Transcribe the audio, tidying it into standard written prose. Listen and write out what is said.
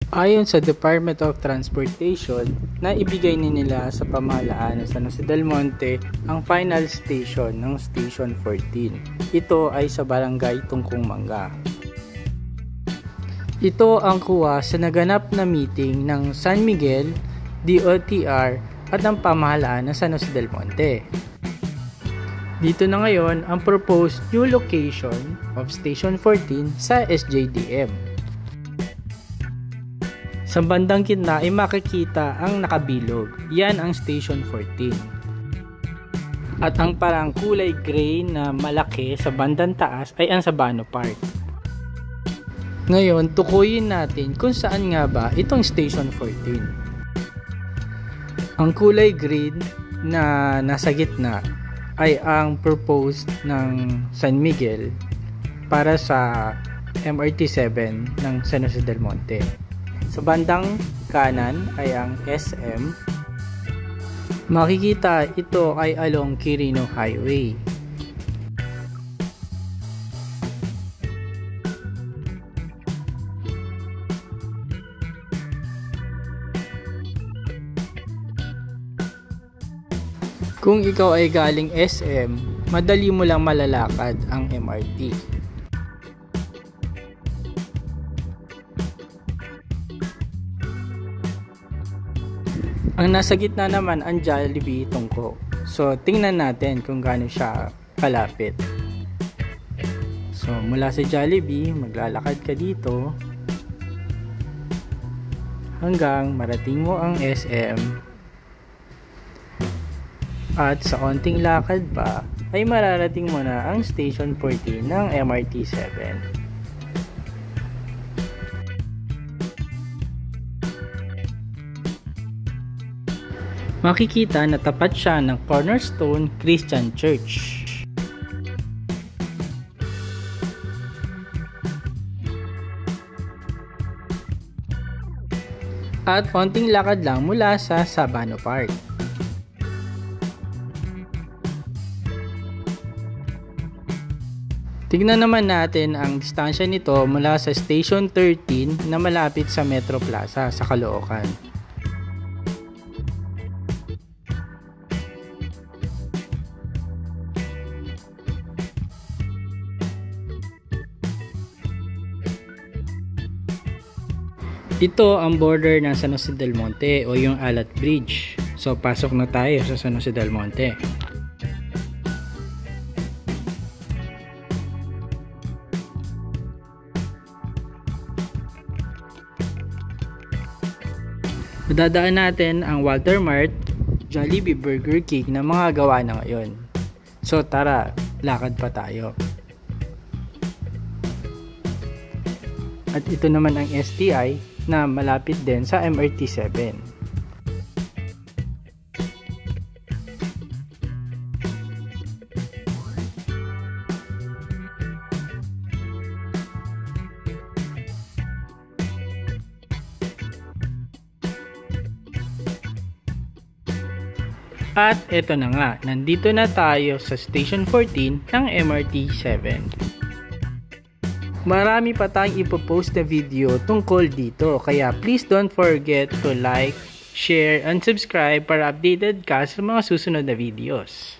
Ayon sa Department of Transportation, naibigay nila sa pamahalaan ng San Jose del Monte ang final station ng Station 14. Ito ay sa Barangay Tungkong Mangga. Ito ang kuha sa naganap na meeting ng San Miguel, DOTR at ang pamahalaan ng San Jose del Monte. Dito na ngayon ang proposed new location of Station 14 sa SJDM. Sa bandang gitna ay makikita ang nakabilog. Yan ang Station 14. At ang parang kulay gray na malaki sa bandang taas ay ang Sabano Park. Ngayon, tukuyin natin kung saan nga ba itong Station 14. Ang kulay green na nasa gitna ay ang proposed ng San Miguel para sa MRT7 ng San Jose del Monte. Sa bandang kanan ay ang SM. Makikita ito ay along Quirino Highway. Kung ikaw ay galing SM, madali mo lang malalakad ang MRT. Ang nasa gitna naman ang Jollibee Tungko. So, tingnan natin kung gaano siya kalapit. So, mula sa Jollibee, maglalakad ka dito hanggang marating mo ang SM. At sa onting lakad pa, ay mararating mo na ang Station 14 ng MRT7. Makikita na tapat siya ng Cornerstone Christian Church. At konting lakad lang mula sa Sabano Park. Tignan naman natin ang distansya nito mula sa Station 13 na malapit sa Metro Plaza sa Caloocan. Ito ang border ng San Jose del Monte o yung Alat Bridge. So pasok na tayo sa San Jose del Monte. Madadaan natin ang Walter Mart, Jollibee, Burger King na mga gawa na ngayon. So tara, lakad pa tayo. At ito naman ang STI na malapit din sa MRT7. At ito na nga, nandito na tayo sa Station 14 ng MRT7. Marami pa tayong ipopost na video tungkol dito, kaya please don't forget to like, share, and subscribe para updated ka sa mga susunod na videos.